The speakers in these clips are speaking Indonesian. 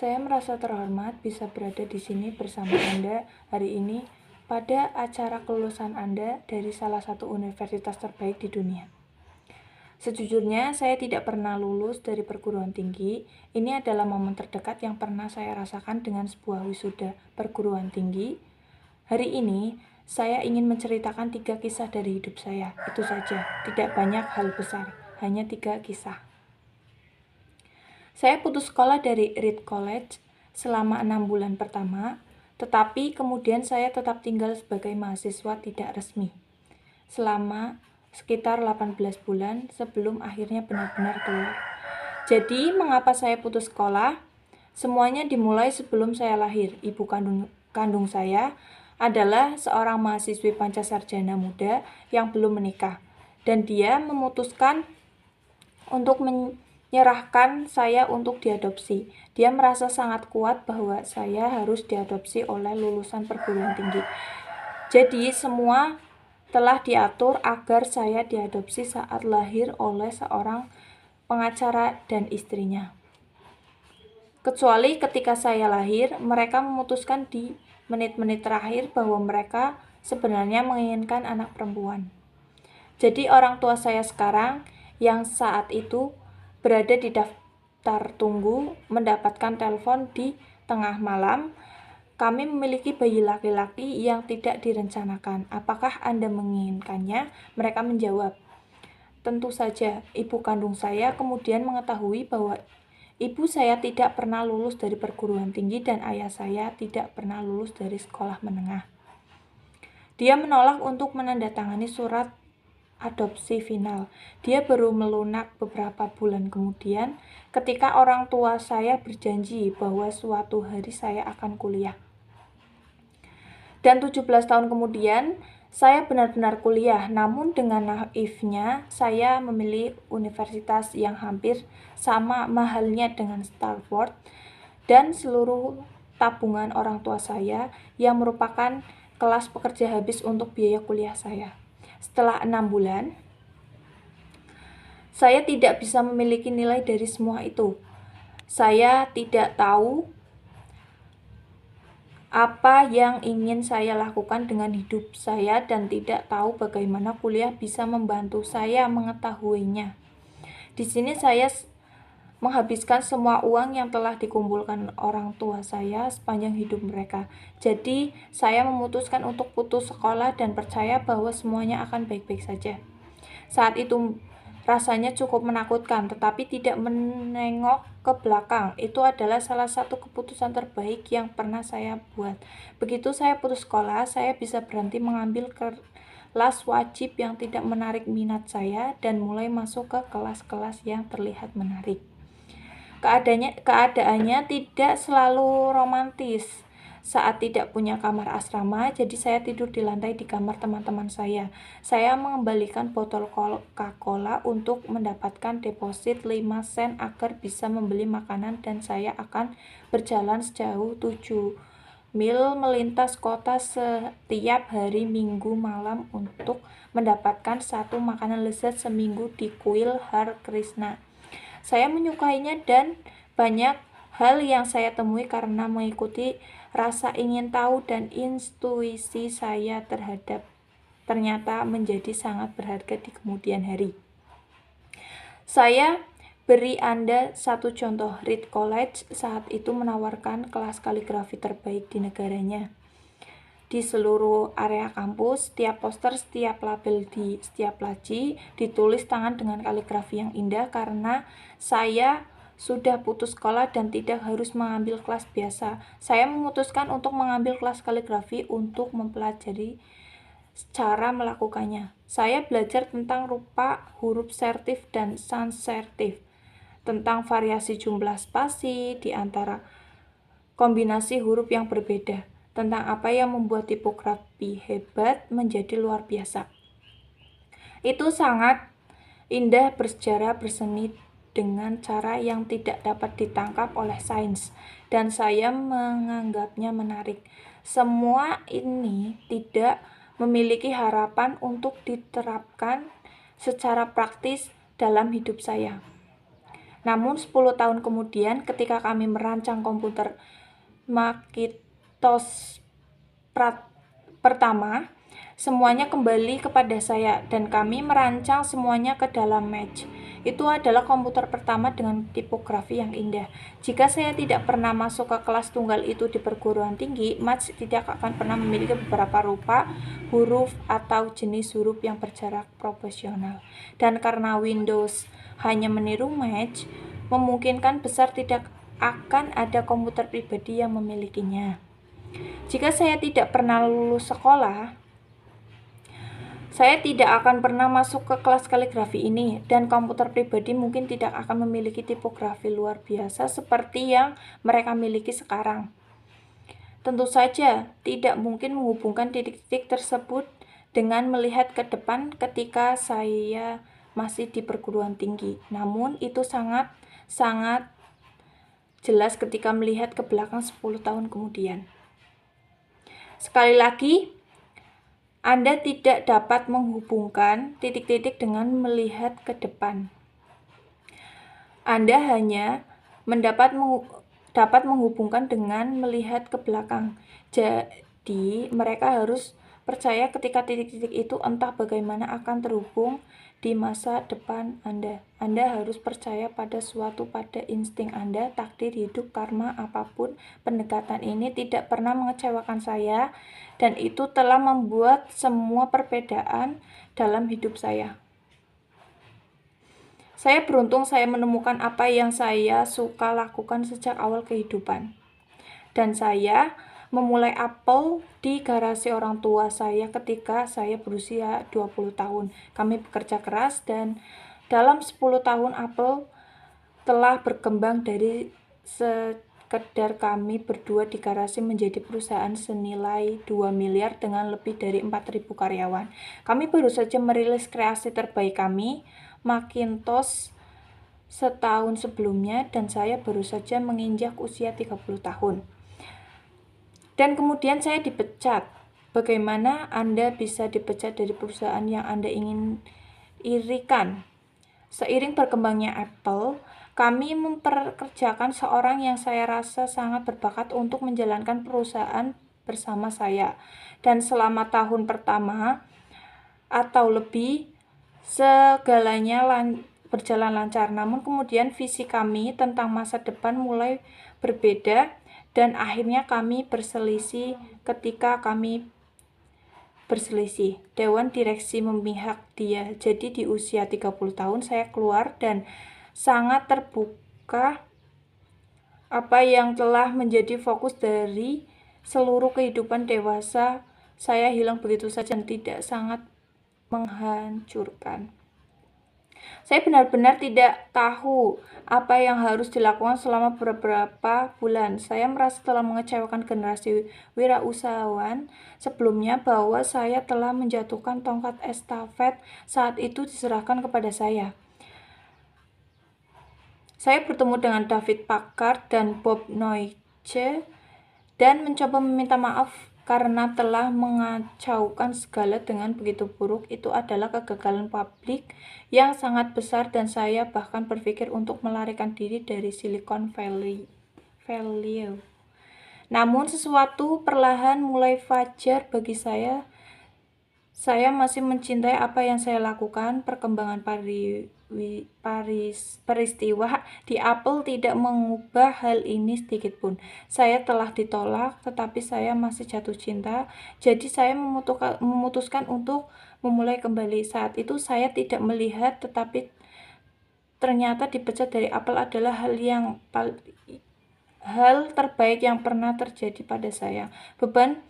Saya merasa terhormat bisa berada di sini bersama Anda hari ini pada acara kelulusan Anda dari salah satu universitas terbaik di dunia. Sejujurnya, saya tidak pernah lulus dari perguruan tinggi. Ini adalah momen terdekat yang pernah saya rasakan dengan sebuah wisuda perguruan tinggi. Hari ini, saya ingin menceritakan 3 kisah dari hidup saya. Itu saja, tidak banyak hal besar, hanya 3 kisah. Saya putus sekolah dari Reed College selama 6 bulan pertama, tetapi kemudian saya tetap tinggal sebagai mahasiswa tidak resmi selama sekitar 18 bulan sebelum akhirnya benar-benar keluar. Jadi, mengapa saya putus sekolah? Semuanya dimulai sebelum saya lahir. Ibu kandung saya adalah seorang mahasiswi Pancasarjana muda yang belum menikah, dan dia memutuskan untuk menyerahkan saya untuk diadopsi. Dia merasa sangat kuat bahwa saya harus diadopsi oleh lulusan perguruan tinggi. Jadi semua telah diatur agar saya diadopsi saat lahir oleh seorang pengacara dan istrinya. Kecuali ketika saya lahir, mereka memutuskan di menit-menit terakhir bahwa mereka sebenarnya menginginkan anak perempuan. Jadi orang tua saya sekarang yang saat itu berada di daftar tunggu mendapatkan telepon di tengah malam, kami memiliki bayi laki-laki yang tidak direncanakan. Apakah Anda menginginkannya? Mereka menjawab, tentu saja. Ibu kandung saya kemudian mengetahui bahwa ibu saya tidak pernah lulus dari perguruan tinggi dan ayah saya tidak pernah lulus dari sekolah menengah. Dia menolak untuk menandatangani surat adopsi final. Dia baru melunak beberapa bulan kemudian ketika orang tua saya berjanji bahwa suatu hari saya akan kuliah. Dan 17 tahun kemudian, saya benar-benar kuliah, namun dengan naifnya saya memilih universitas yang hampir sama mahalnya dengan Stanford dan seluruh tabungan orang tua saya yang merupakan kelas pekerja habis untuk biaya kuliah saya. Setelah 6 bulan, saya tidak bisa memiliki nilai dari semua itu. Saya tidak tahu apa yang ingin saya lakukan dengan hidup saya dan tidak tahu bagaimana kuliah bisa membantu saya mengetahuinya. Di sini saya menghabiskan semua uang yang telah dikumpulkan orang tua saya sepanjang hidup mereka. Jadi, saya memutuskan untuk putus sekolah dan percaya bahwa semuanya akan baik-baik saja. Saat itu rasanya cukup menakutkan, tetapi tidak menengok ke belakang. Itu adalah salah satu keputusan terbaik yang pernah saya buat. Begitu saya putus sekolah, saya bisa berhenti mengambil kelas wajib yang tidak menarik minat saya dan mulai masuk ke kelas-kelas yang terlihat menarik. Keadaannya tidak selalu romantis. Saat tidak punya kamar asrama, jadi saya tidur di lantai di kamar teman-teman saya. Saya mengembalikan botol Coca-Cola untuk mendapatkan deposit 5 sen agar bisa membeli makanan dan saya akan berjalan sejauh 7 mil melintas kota setiap hari Minggu malam untuk mendapatkan satu makanan lezat seminggu di kuil Har Krishna. Saya menyukainya dan banyak hal yang saya temui karena mengikuti rasa ingin tahu dan intuisi saya ternyata menjadi sangat berharga di kemudian hari. Saya beri Anda satu contoh. Reed College saat itu menawarkan kelas kaligrafi terbaik di negaranya. Di seluruh area kampus, setiap poster, setiap label di setiap laci ditulis tangan dengan kaligrafi yang indah karena saya sudah putus sekolah dan tidak harus mengambil kelas biasa. Saya memutuskan untuk mengambil kelas kaligrafi untuk mempelajari cara melakukannya. Saya belajar tentang rupa huruf sertif dan sans sertif, tentang variasi jumlah spasi di antara kombinasi huruf yang berbeda, tentang apa yang membuat tipografi hebat menjadi luar biasa. Itu sangat indah, bersejarah, berseni dengan cara yang tidak dapat ditangkap oleh sains, dan saya menganggapnya menarik. Semua ini tidak memiliki harapan untuk diterapkan secara praktis dalam hidup saya. Namun 10 tahun kemudian ketika kami merancang komputer Macintosh pertama, semuanya kembali kepada saya dan kami merancang semuanya ke dalam Match. Itu adalah komputer pertama dengan tipografi yang indah. Jika saya tidak pernah masuk ke kelas tunggal itu di perguruan tinggi, Match tidak akan pernah memiliki beberapa rupa, huruf, atau jenis huruf yang berjarak proporsional. Dan karena Windows hanya meniru Match, memungkinkan besar tidak akan ada komputer pribadi yang memilikinya. Jika saya tidak pernah lulus sekolah, saya tidak akan pernah masuk ke kelas kaligrafi ini, dan komputer pribadi mungkin tidak akan memiliki tipografi luar biasa seperti yang mereka miliki sekarang. Tentu saja, tidak mungkin menghubungkan titik-titik tersebut dengan melihat ke depan ketika saya masih di perguruan tinggi. Namun, itu sangat jelas ketika melihat ke belakang 10 tahun kemudian. Sekali lagi, Anda tidak dapat menghubungkan titik-titik dengan melihat ke depan. Anda hanya dapat menghubungkan dengan melihat ke belakang. Jadi, mereka harus percaya ketika titik-titik itu entah bagaimana akan terhubung di masa depan Anda. Anda harus percaya pada insting Anda, takdir, hidup, karma, apapun. Pendekatan ini tidak pernah mengecewakan saya, dan itu telah membuat semua perbedaan dalam hidup saya. Saya beruntung saya menemukan apa yang saya suka lakukan sejak awal kehidupan. Dan saya memulai Apple di garasi orang tua saya ketika saya berusia 20 tahun. Kami bekerja keras dan dalam 10 tahun Apple telah berkembang dari sekedar kami berdua di garasi menjadi perusahaan senilai 2 miliar dengan lebih dari 4.000 karyawan. Kami baru saja merilis kreasi terbaik kami, Macintosh, setahun sebelumnya, dan saya baru saja menginjak usia 30 tahun. Dan kemudian saya dipecat. Bagaimana Anda bisa dipecat dari perusahaan yang Anda ingin irikan? Seiring berkembangnya Apple, kami memperkerjakan seorang yang saya rasa sangat berbakat untuk menjalankan perusahaan bersama saya. Dan selama tahun pertama atau lebih, segalanya berjalan lancar. Namun kemudian visi kami tentang masa depan mulai berbeda, dan akhirnya kami berselisih. Ketika kami berselisih, Dewan Direksi memihak dia. Jadi di usia 30 tahun saya keluar dan sangat terbuka apa yang telah menjadi fokus dari seluruh kehidupan dewasa saya hilang begitu saja dan tidak sangat menghancurkan. Saya benar-benar tidak tahu apa yang harus dilakukan selama beberapa bulan. Saya merasa telah mengecewakan generasi wirausahawan sebelumnya bahwa saya telah menjatuhkan tongkat estafet saat itu diserahkan kepada saya. Saya bertemu dengan David Packard dan Bob Noyce dan mencoba meminta maaf karena telah mengacaukan segala dengan begitu buruk. Itu adalah kegagalan publik yang sangat besar dan saya bahkan berpikir untuk melarikan diri dari Silicon Valley. Namun sesuatu perlahan mulai fajar bagi saya. Saya masih mencintai apa yang saya lakukan. Perkembangan peristiwa di Apple tidak mengubah hal ini sedikit pun. Saya telah ditolak, tetapi saya masih jatuh cinta. Jadi saya memutuskan untuk memulai kembali. Saat itu saya tidak melihat, tetapi ternyata dipecat dari Apple adalah hal terbaik yang pernah terjadi pada saya. Beban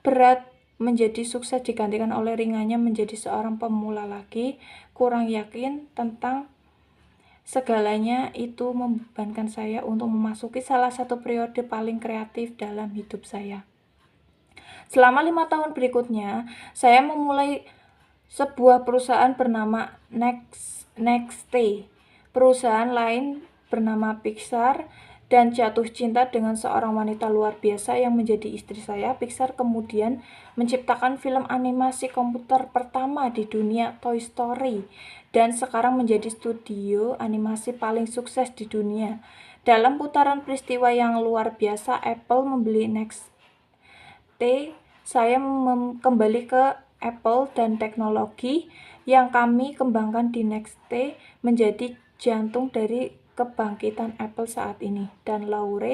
berat menjadi sukses digantikan oleh ringannya menjadi seorang pemula lagi. Kurang yakin tentang segalanya itu membebankan saya untuk memasuki salah satu periode paling kreatif dalam hidup saya. Selama 5 tahun berikutnya, saya memulai sebuah perusahaan bernama Nexte, perusahaan lain bernama Pixar, dan jatuh cinta dengan seorang wanita luar biasa yang menjadi istri saya, Pixar kemudian menciptakan film animasi komputer pertama di dunia, Toy Story, dan sekarang menjadi studio animasi paling sukses di dunia. Dalam putaran peristiwa yang luar biasa, Apple membeli Next saya kembali ke Apple dan teknologi yang kami kembangkan di Next menjadi jantung dari kebangkitan Apple saat ini. Dan Laure